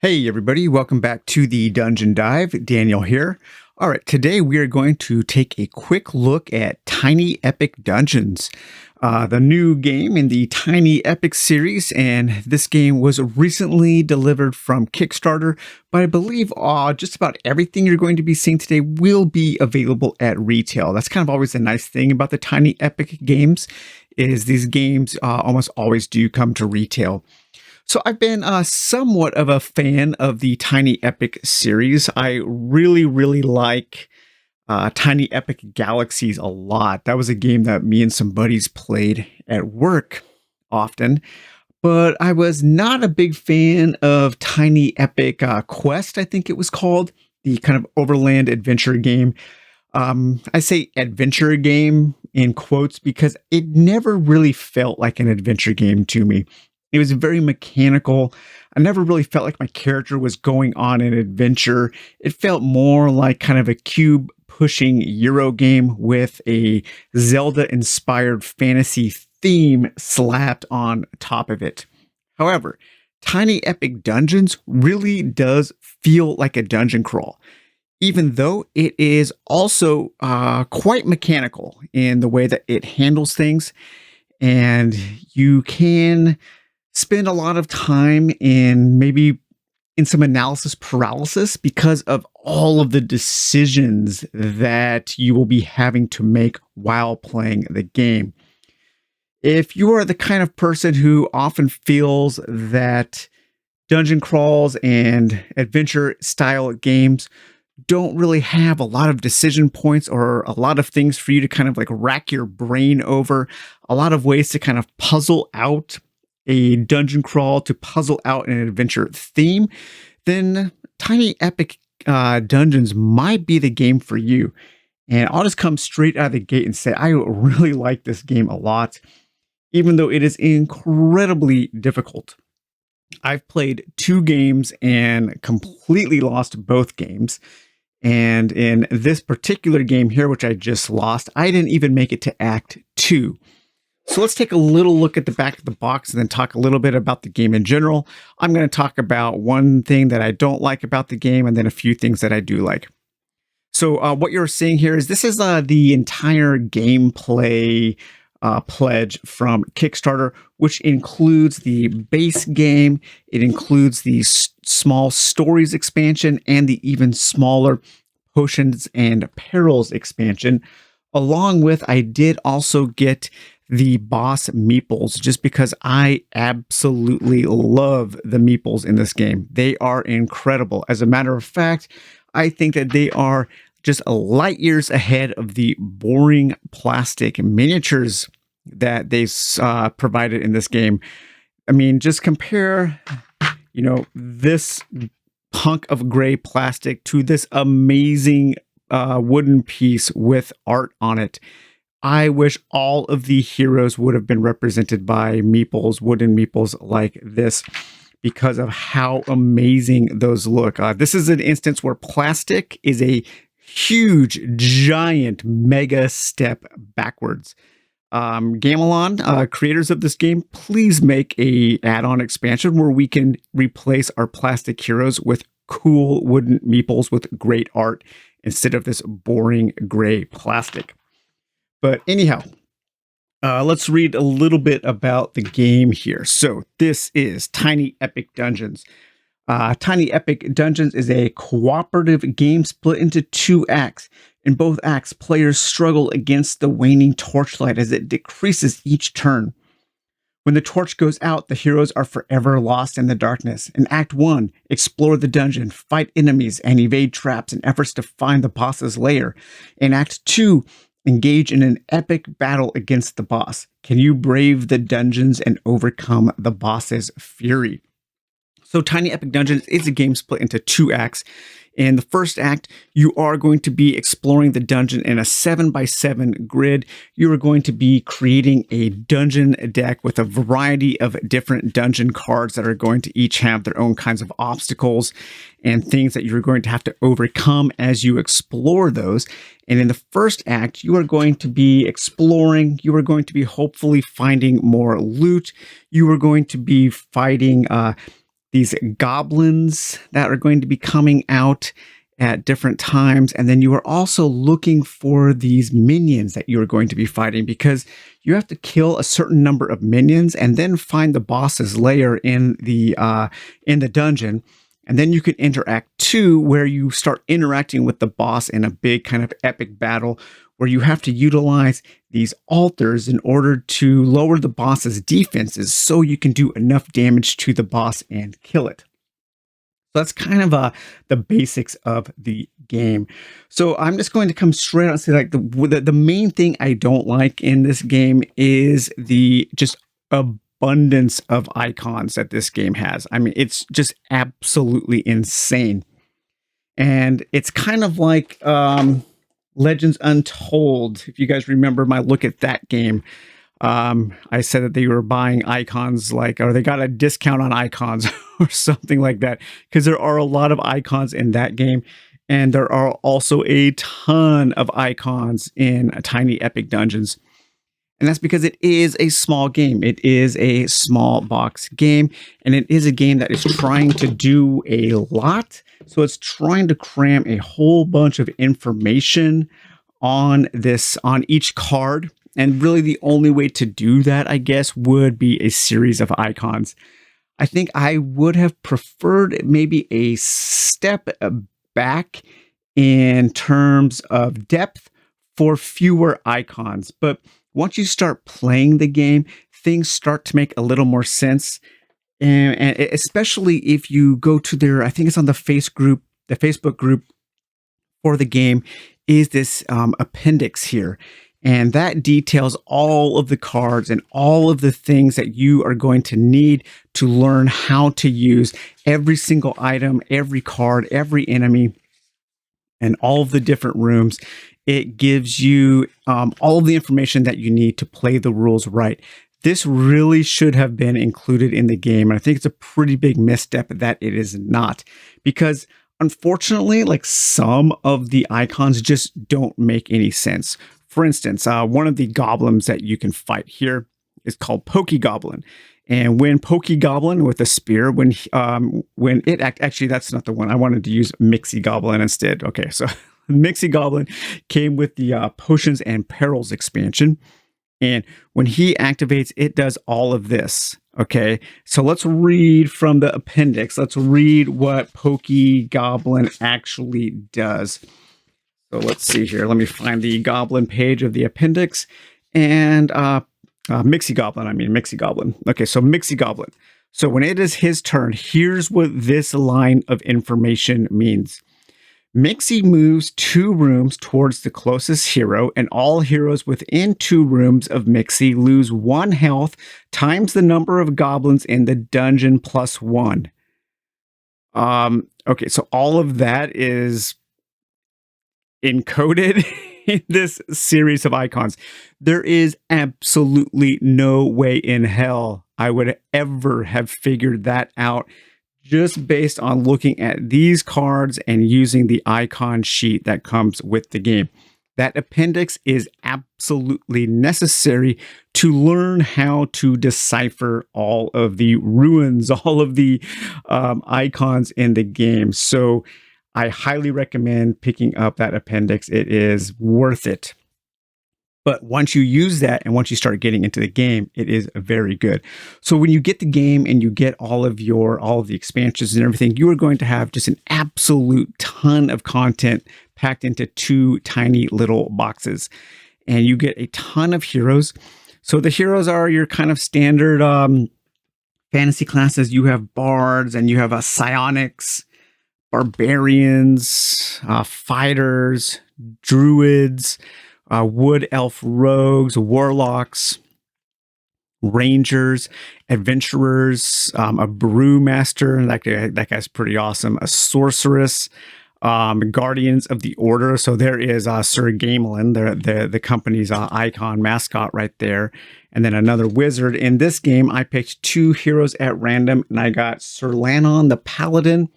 Hey everybody, welcome back to the Dungeon Dive. Daniel here. All right, today we are going to take a quick look at Tiny Epic Dungeons, the new game in the Tiny Epic series, and this game was recently delivered from Kickstarter, but I believe just about everything you're going to be seeing today will be available at retail. That's kind of always a nice thing about the Tiny Epic games, is these games almost always do come to retail. So I've been somewhat of a fan of the Tiny Epic series. I really like Tiny Epic Galaxies a lot. That was a game that me and some buddies played at work often. But I was not a big fan of Tiny Epic Quest, I think it was called, the kind of overland adventure game. I say adventure game in quotes because it never really felt like an adventure game to me. It was very mechanical. I never really felt like my character was going on an adventure. It felt more like kind of a cube pushing Euro game with a Zelda inspired fantasy theme slapped on top of it. However, Tiny Epic Dungeons really does feel like a dungeon crawl, even though it is also quite mechanical in the way that it handles things. And you can spend a lot of time in some analysis paralysis because of all of the decisions that you will be having to make while playing the game. If you are the kind of person who often feels that dungeon crawls and adventure style games don't really have a lot of decision points or a lot of things for you to kind of like rack your brain over, a lot of ways to kind of puzzle out a dungeon crawl, to puzzle out an adventure theme, then Tiny Epic Dungeons might be the game for you. And I'll just come straight out of the gate and say I really like this game a lot, even though it is incredibly difficult. I've played 2 games and completely lost both games. And in this particular game here, which I just lost, I didn't even make it to Act 2. So let's take a little look at the back of the box and then talk a little bit about the game in general. I'm going to talk about one thing that I don't like about the game and then a few things that I do like. So what you're seeing here is this is the entire gameplay pledge from Kickstarter, which includes the base game. It includes the small stories expansion and the even smaller potions and perils expansion. Along with, I did also get the boss Meeples, just because I absolutely love the Meeples in this game. They are incredible. As a matter of fact, I think that they are just light years ahead of the boring plastic miniatures that they provided in this game. I mean, just compare, this hunk of gray plastic to this amazing wooden piece with art on it. I wish all of the heroes would have been represented by Meeples, wooden Meeples like this, because of how amazing those look. This is an instance where plastic is a huge, giant, mega step backwards. Gamelon, creators of this game, please make a add-on expansion where we can replace our plastic heroes with cool wooden Meeples with great art instead of this boring gray plastic. But anyhow, let's read a little bit about the game here. So this is Tiny Epic Dungeons. Tiny Epic Dungeons is a cooperative game split into 2 acts. In both acts, players struggle against the waning torchlight as it decreases each turn. When the torch goes out, the heroes are forever lost in the darkness. In Act 1, explore the dungeon, fight enemies, and evade traps in efforts to find the boss's lair. In Act 2, engage in an epic battle against the boss. Can you brave the dungeons and overcome the boss's fury? So Tiny Epic Dungeons is a game split into 2 acts. In the first act, you are going to be exploring the dungeon in a 7x7 grid. You are going to be creating a dungeon deck with a variety of different dungeon cards that are going to each have their own kinds of obstacles and things that you're going to have to overcome as you explore those. And in the first act, you are going to be exploring. You are going to be hopefully finding more loot. You are going to be fighting these goblins that are going to be coming out at different times. And then you are also looking for these minions that you are going to be fighting, because you have to kill a certain number of minions and then find the boss's lair in the dungeon. And then you can enter Act 2, where you start interacting with the boss in a big kind of epic battle where you have to utilize these altars in order to lower the boss's defenses so you can do enough damage to the boss and kill it. So that's kind of the basics of the game. So I'm just going to come straight out and say, like, the main thing I don't like in this game is the just abundance of icons that this game has. I mean, it's just absolutely insane. And it's kind of like Legends Untold. If you guys remember my look at that game, I said that they were buying icons, like, or they got a discount on icons or something like that, because there are a lot of icons in that game. And there are also a ton of icons in Tiny Epic Dungeons. And that's because it is a small game. It is a small box game, and it is a game that is trying to do a lot. So it's trying to cram a whole bunch of information on each card. And really the only way to do that, I guess, would be a series of icons. I think I would have preferred maybe a step back in terms of depth for fewer icons. But once you start playing the game, things start to make a little more sense. And especially if you go to I think it's on the Facebook group for the game, is this appendix here. And that details all of the cards and all of the things that you are going to need to learn how to use every single item, every card, every enemy, and all of the different rooms. It gives you all of the information that you need to play the rules right. This really should have been included in the game. And I think it's a pretty big misstep that it is not, because unfortunately, like, some of the icons just don't make any sense. For instance, one of the goblins that you can fight here is called Pokey Goblin. And when Pokey Goblin with a spear, actually, that's not the one. I wanted to use Mixie Goblin instead. Okay, so Mixie Goblin came with the Potions and Perils expansion. And when he activates, it does all of this. Okay, so let's read from the appendix. Let's read what Pokey Goblin actually does. So let's see here. Let me find the Goblin page of the appendix. And Mixie Goblin. Okay, so Mixie Goblin. So when it is his turn, here's what this line of information means. Mixie moves 2 rooms towards the closest hero, and all heroes within 2 rooms of Mixie lose 1 health times the number of goblins in the dungeon plus 1. Okay, so all of that is encoded in this series of icons. There is absolutely no way in hell I would ever have figured that out just based on looking at these cards and using the icon sheet that comes with the game. That appendix is absolutely necessary to learn how to decipher all of the ruins, all of the icons in the game. So I highly recommend picking up that appendix. It is worth it. But once you use that and once you start getting into the game, it is very good. So when you get the game and you get all of the expansions and everything, you are going to have just an absolute ton of content packed into 2 tiny little boxes. And you get a ton of heroes. So the heroes are your kind of standard fantasy classes. You have bards and you have psionics, barbarians, fighters, druids, wood elf rogues, warlocks, rangers, adventurers, a brewmaster. That guy's pretty awesome. A sorceress, guardians of the order. So there is Sir Gamelin, the company's icon mascot right there. And then another wizard. In this game, I picked 2 heroes at random, and I got Sir Lanon, the paladin,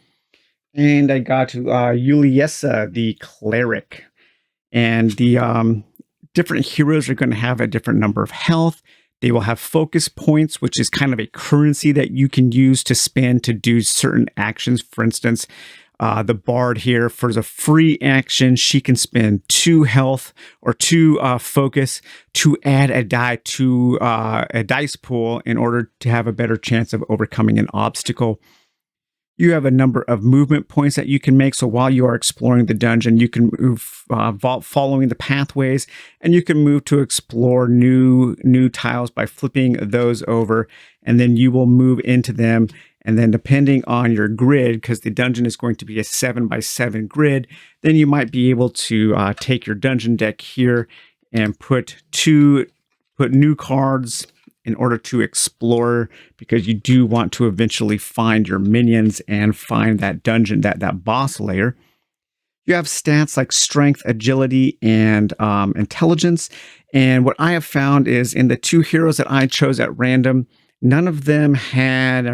and I got Yuliessa, the cleric. And the different heroes are going to have a different number of health, They will have focus points, which is kind of a currency that you can use to spend to do certain actions. For instance, the bard here, for the free action, she can spend 2 health or 2 focus to add a die to a dice pool in order to have a better chance of overcoming an obstacle. You have a number of movement points that you can make. So while you are exploring the dungeon, you can move following the pathways, and you can move to explore new tiles by flipping those over, and then you will move into them. And then depending on your grid, because the dungeon is going to be a 7x7 grid, then you might be able to take your dungeon deck here and put new cards in order to explore, because you do want to eventually find your minions and find that dungeon, that boss layer. You have stats like strength, agility, and intelligence. And what I have found is in the 2 heroes that I chose at random, neither of them had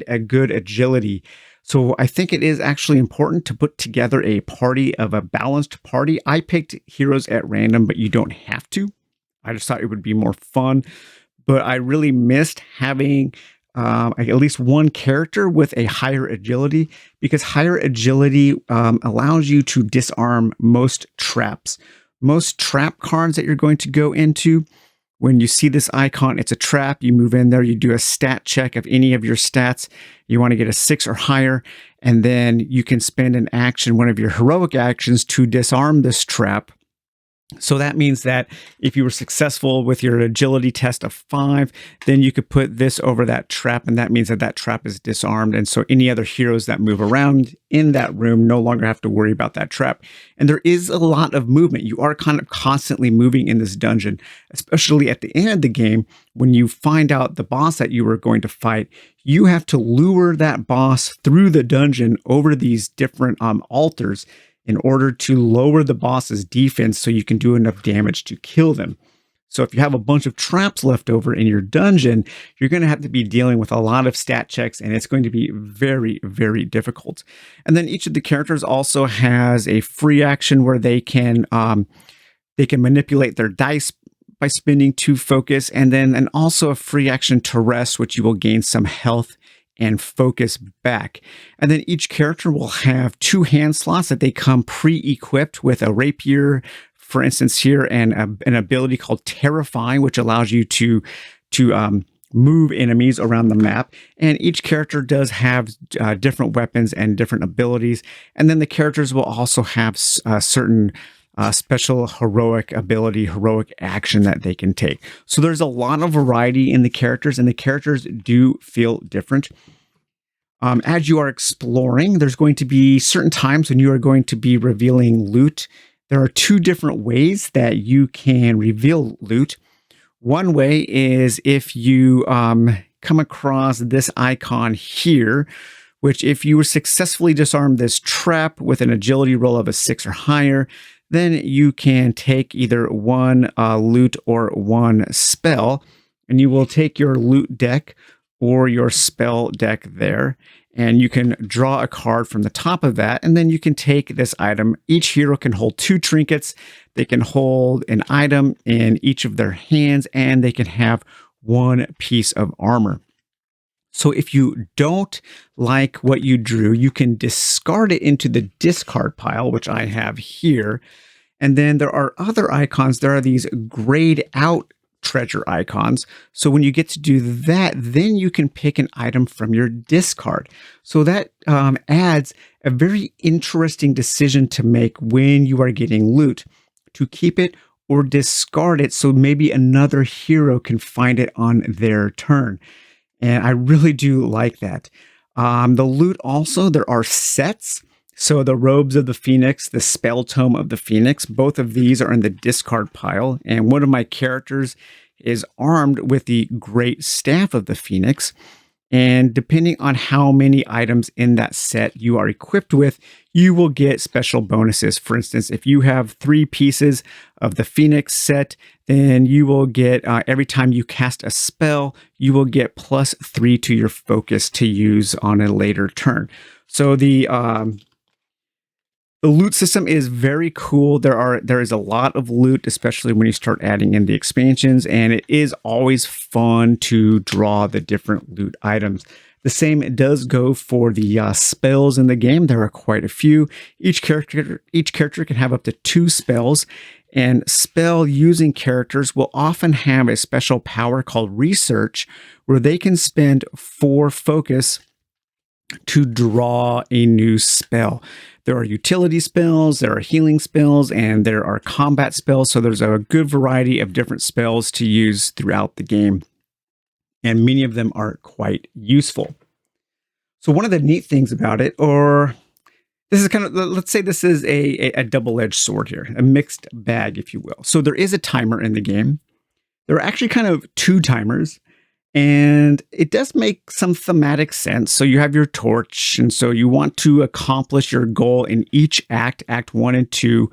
a good agility. So I think it is actually important to put together a party of a balanced party. I picked heroes at random, but you don't have to. I just thought it would be more fun, but I really missed having at least one character with a higher agility, because higher agility allows you to disarm most traps. Most trap cards that you're going to go into, when you see this icon, it's a trap. You move in there, you do a stat check of any of your stats. You want to get a 6 or higher, and then you can spend an action, one of your heroic actions, to disarm this trap. So that means that if you were successful with your agility test of 5, then you could put this over that trap, and that means that that trap is disarmed. And so any other heroes that move around in that room no longer have to worry about that trap. And there is a lot of movement. You are kind of constantly moving in this dungeon, especially at the end of the game. When you find out the boss that you were going to fight, you have to lure that boss through the dungeon over these different altars in order to lower the boss's defense so you can do enough damage to kill them. So if you have a bunch of traps left over in your dungeon, you're going to have to be dealing with a lot of stat checks, and it's going to be very, very difficult. And then each of the characters also has a free action where they can manipulate their dice by spending 2 focus, and also a free action to rest, which you will gain some health and focus back. And then each character will have 2 hand slots that they come pre-equipped with a rapier, for instance here, and an ability called Terrifying, which allows you to move enemies around the map. And each character does have different weapons and different abilities. And then the characters will also have certain special heroic ability, heroic action that they can take. So there's a lot of variety in the characters, and the characters do feel different. As you are exploring, there's going to be certain times when you are going to be revealing loot. There are 2 different ways that you can reveal loot. One way is if you come across this icon here, which if you successfully disarm this trap with an agility roll of a 6 or higher, then you can take either 1 loot or 1 spell, and you will take your loot deck or your spell deck there, and you can draw a card from the top of that, and then you can take this item. Each hero can hold 2 trinkets. They can hold an item in each of their hands, and they can have 1 piece of armor. So if you don't like what you drew, you can discard it into the discard pile, which I have here. And then there are other icons. There are these grayed out treasure icons. So when you get to do that, then you can pick an item from your discard. So that adds a very interesting decision to make when you are getting loot, to keep it or discard it so maybe another hero can find it on their turn. And I really do like that. The loot also, there are sets. So the Robes of the Phoenix, the Spell Tome of the Phoenix, both of these are in the discard pile. And one of my characters is armed with the Great Staff of the Phoenix. And depending on how many items in that set you are equipped with, you will get special bonuses. For instance, if you have 3 pieces of the Phoenix set, then you will get, every time you cast a spell, you will get +3 to your focus to use on a later turn. So the The loot system is very cool. There is a lot of loot, especially when you start adding in the expansions, and it is always fun to draw the different loot items. The same does go for the spells in the game. There are quite a few. Each character can have up to 2 spells, and spell using characters will often have a special power called research, where they can spend 4 focus to draw a new spell. There are utility spells, there are healing spells, and there are combat spells. So there's a good variety of different spells to use throughout the game. And many of them are quite useful. So one of the neat things about it, or this is kind of, let's say this is a double-edged sword here, a mixed bag, if you will. So there is a timer in the game. There are actually kind of 2 timers. And it does make some thematic sense. So you have your torch, and so you want to accomplish your goal in each act, Act 1 and 2,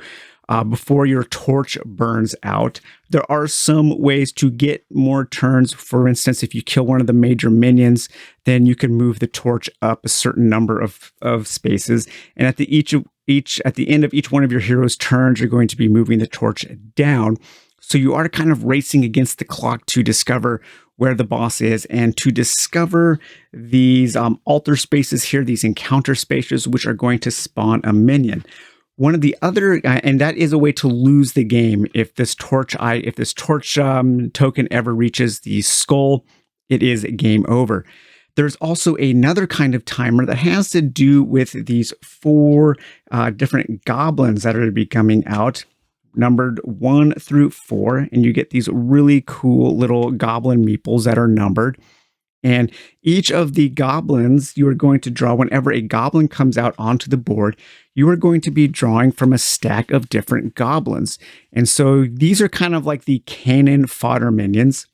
before your torch burns out. There are some ways to get more turns. For instance, if you kill one of the major minions, then you can move the torch up a certain number of spaces. And at the end of each one of your hero's turns, you're going to be moving the torch down. So you are kind of racing against the clock to discover where the boss is and to discover these altar spaces here, these encounter spaces, which are going to spawn a minion. One of the other, and that is a way to lose the game. If this torch token ever reaches the skull, it is game over. There's also another kind of timer that has to do with these 4 different goblins that are to be coming out, numbered 1 through 4, and you get these really cool little goblin meeples that are numbered. And each of the goblins you are going to draw, whenever a goblin comes out onto the board, you are going to be drawing from a stack of different goblins. And so these are kind of like the cannon fodder minions.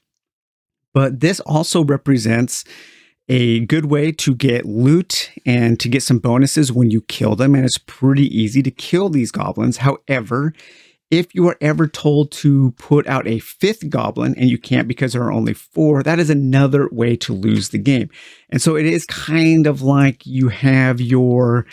But this also represents a good way to get loot and to get some bonuses when you kill them. And it's pretty easy to kill these goblins. However, if you are ever told to put out a 5th goblin and you can't because there are only 4, that is another way to lose the game. And so it is kind of like you have your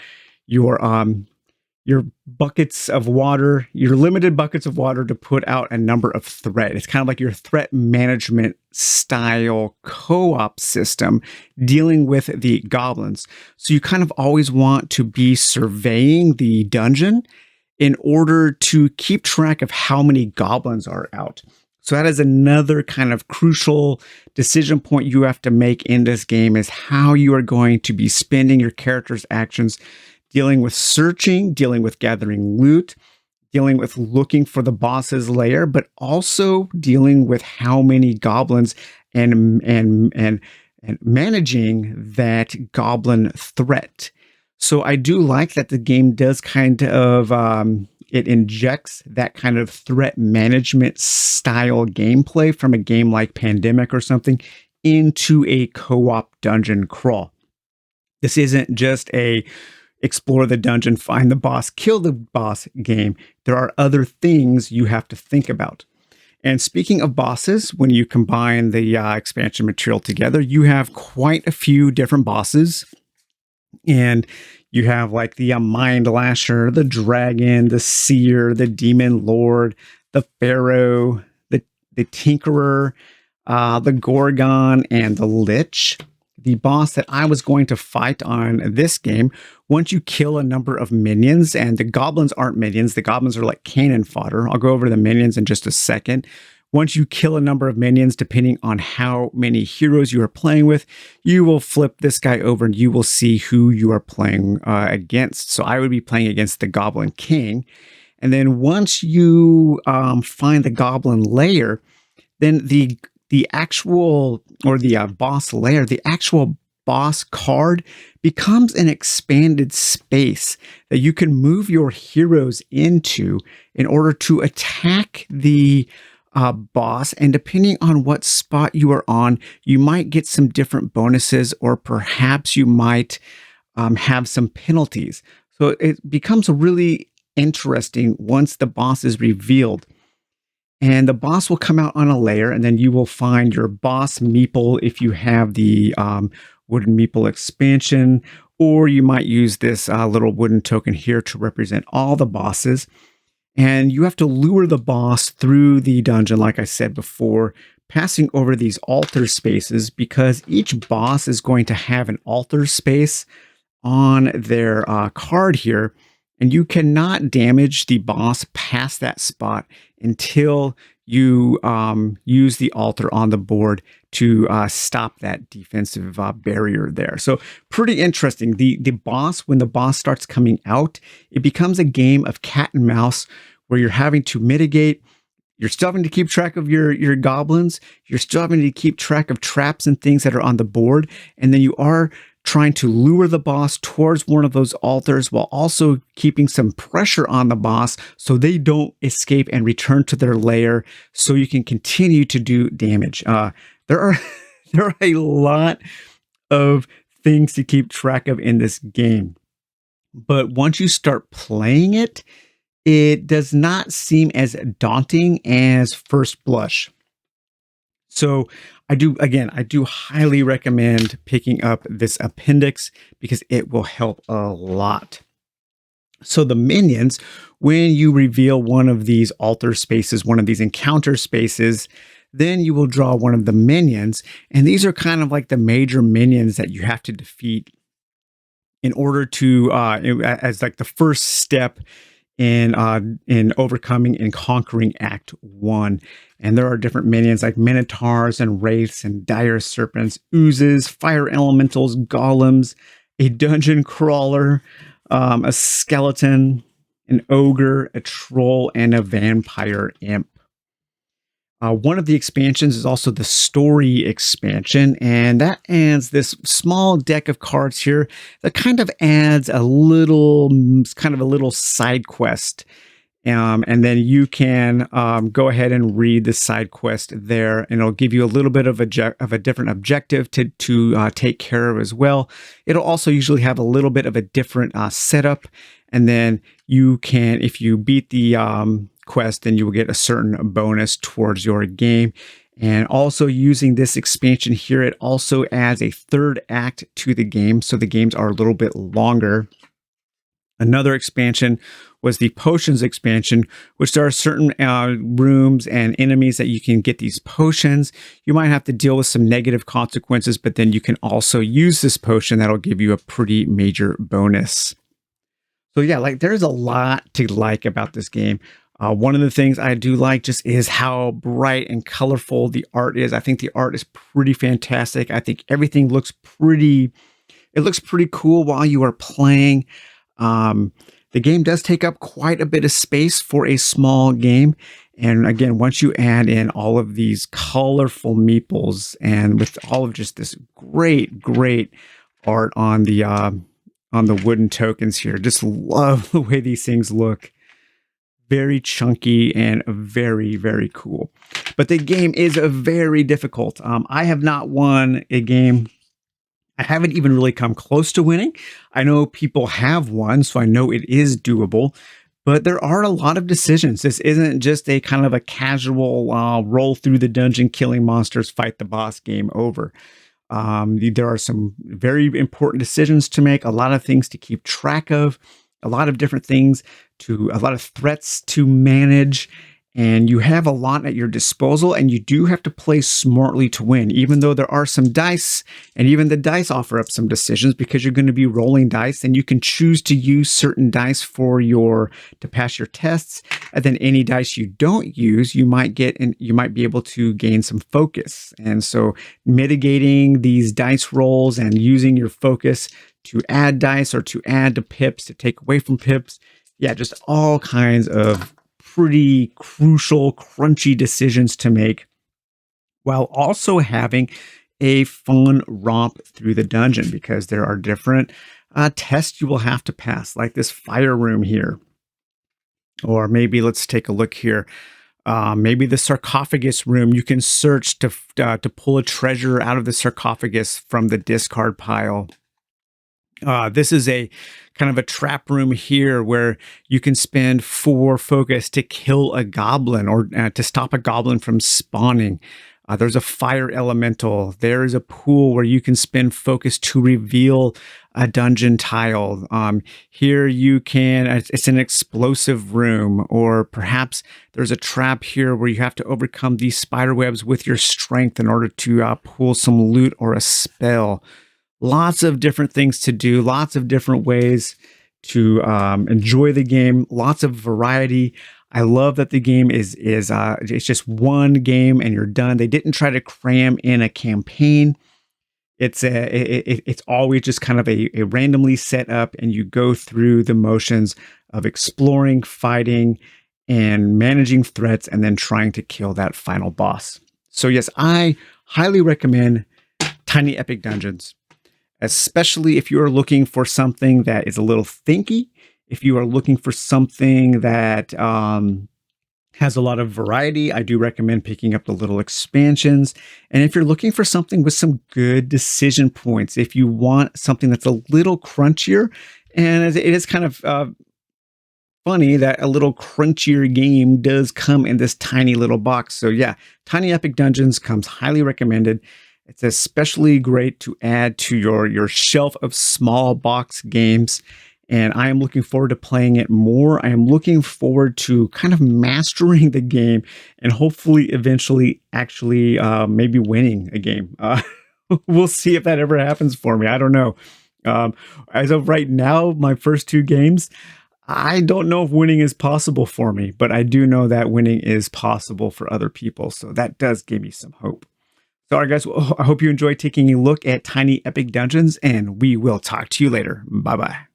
buckets of water, your limited buckets of water to put out a number of threat. It's kind of like your threat management style co-op system dealing with the goblins. So you kind of always want to be surveying the dungeon in order to keep track of how many goblins are out. So that is another kind of crucial decision point you have to make in this game, is how you are going to be spending your character's actions, dealing with searching, dealing with gathering loot, dealing with looking for the boss's lair, but also dealing with how many goblins and managing that goblin threat. So I do like that the game does kind of, it injects that kind of threat management style gameplay from a game like Pandemic or something into a co-op dungeon crawl. This isn't just a explore the dungeon, find the boss, kill the boss game. There are other things you have to think about. And speaking of bosses, when you combine the expansion material together, you have quite a few different bosses. And you have like the Mind Lasher, the Dragon, the Seer, the Demon Lord, the Pharaoh, the Tinkerer, the Gorgon, and the Lich. The boss that I was going to fight on this game, once you kill a number of minions, and the goblins aren't minions, the goblins are like cannon fodder. I'll go over the minions in just a second. Once you kill a number of minions, depending on how many heroes you are playing with, you will flip this guy over and you will see who you are playing against. So I would be playing against the Goblin King. And then once you find the Goblin Lair, then the actual, or the boss lair, the actual boss card becomes an expanded space that you can move your heroes into in order to attack the boss. And depending on what spot you are on, you might get some different bonuses, or perhaps you might have some penalties. So it becomes really interesting once the boss is revealed. And the boss will come out on a layer, and then you will find your boss Meeple if you have the wooden meeple expansion, or you might use this little wooden token here to represent all the bosses. And you have to lure the boss through the dungeon, like I said before, passing over these altar spaces because each boss is going to have an altar space on their card here. And you cannot damage the boss past that spot until you use the altar on the board to stop that defensive barrier there. So pretty interesting. The boss, when the boss starts coming out, it becomes a game of cat and mouse where you're having to mitigate. You're still having to keep track of your goblins. You're still having to keep track of traps and things that are on the board. And then you are trying to lure the boss towards one of those altars while also keeping some pressure on the boss so they don't escape and return to their lair so you can continue to do damage. There are there are a lot of things to keep track of in this game. But once you start playing it, it does not seem as daunting as first blush. So I do highly recommend picking up this appendix because it will help a lot. So the minions, when you reveal one of these altar spaces, one of these encounter spaces, then you will draw one of the minions. And these are kind of like the major minions that you have to defeat in order to, as like the first step in overcoming and conquering Act 1. And there are different minions like minotaurs and wraiths and dire serpents, oozes, fire elementals, golems, a dungeon crawler, a skeleton, an ogre, a troll, and a vampire imp. One of the expansions is also the story expansion, and that adds this small deck of cards here that kind of adds a little side quest. And then you can go ahead and read the side quest there, and it'll give you a little bit of a different objective to take care of as well. It'll also usually have a little bit of a different setup, and then you can, if you beat the quest, then you will get a certain bonus towards your game. And also using this expansion here, it also adds a third act to the game, so the games are a little bit longer. Another expansion was the potions expansion, which there are certain rooms and enemies that you can get these potions. You might have to deal with some negative consequences, but then you can also use this potion that'll give you a pretty major bonus. So yeah, like there's a lot to like about this game. One of the things I do like just is how bright and colorful the art is. I think the art is pretty fantastic. I think everything looks pretty cool while you are playing. The game does take up quite a bit of space for a small game. And again, once you add in all of these colorful meeples and with all of just this great art on the wooden tokens here, just love the way these things look. Very chunky and very cool. But the game is very difficult. I have not won a game. I haven't even really come close to winning. I know people have won, so I know it is doable. But there are a lot of decisions. This isn't just a kind of a casual roll through the dungeon, killing monsters, fight the boss, game over. There are some very important decisions to make, a lot of things to keep track of, a lot of different things, a lot of threats to manage, and you have a lot at your disposal, and you do have to play smartly to win, even though there are some dice, and even the dice offer up some decisions because you're going to be rolling dice, and you can choose to use certain dice to pass your tests, and then any dice you don't use, you might be able to gain some focus. And so mitigating these dice rolls and using your focus to add dice or to add to pips, to take away from pips. Yeah, just all kinds of pretty crucial, crunchy decisions to make while also having a fun romp through the dungeon because there are different tests you will have to pass, like this fire room here. Or maybe let's take a look here. Maybe the sarcophagus room, you can search to pull a treasure out of the sarcophagus from the discard pile. This is a kind of a trap room here where you can spend 4 focus to kill a goblin or to stop a goblin from spawning. There's a fire elemental. There is a pool where you can spend focus to reveal a dungeon tile. Here you can, it's an explosive room, or perhaps there's a trap here where you have to overcome these spider webs with your strength in order to pull some loot or a spell. Lots of different things to do, lots of different ways to enjoy the game, lots of variety. I love that the game is it's just one game and you're done. They didn't try to cram in a campaign. It's always just kind of a randomly set up, and you go through the motions of exploring, fighting, and managing threats, and then trying to kill that final boss. So yes, I highly recommend Tiny Epic Dungeons, especially if you are looking for something that is a little thinky, if you are looking for something that has a lot of variety. I do recommend picking up the little expansions. And if you're looking for something with some good decision points, if you want something that's a little crunchier, and it is kind of funny that a little crunchier game does come in this tiny little box. So yeah, Tiny Epic Dungeons comes highly recommended. It's especially great to add to your shelf of small box games. And I am looking forward to playing it more. I am looking forward to kind of mastering the game and hopefully eventually actually maybe winning a game. We'll see if that ever happens for me. I don't know. As of right now, my first two games, I don't know if winning is possible for me, but I do know that winning is possible for other people. So that does give me some hope. So, all right, guys, well, I hope you enjoyed taking a look at Tiny Epic Dungeons, and we will talk to you later. Bye-bye.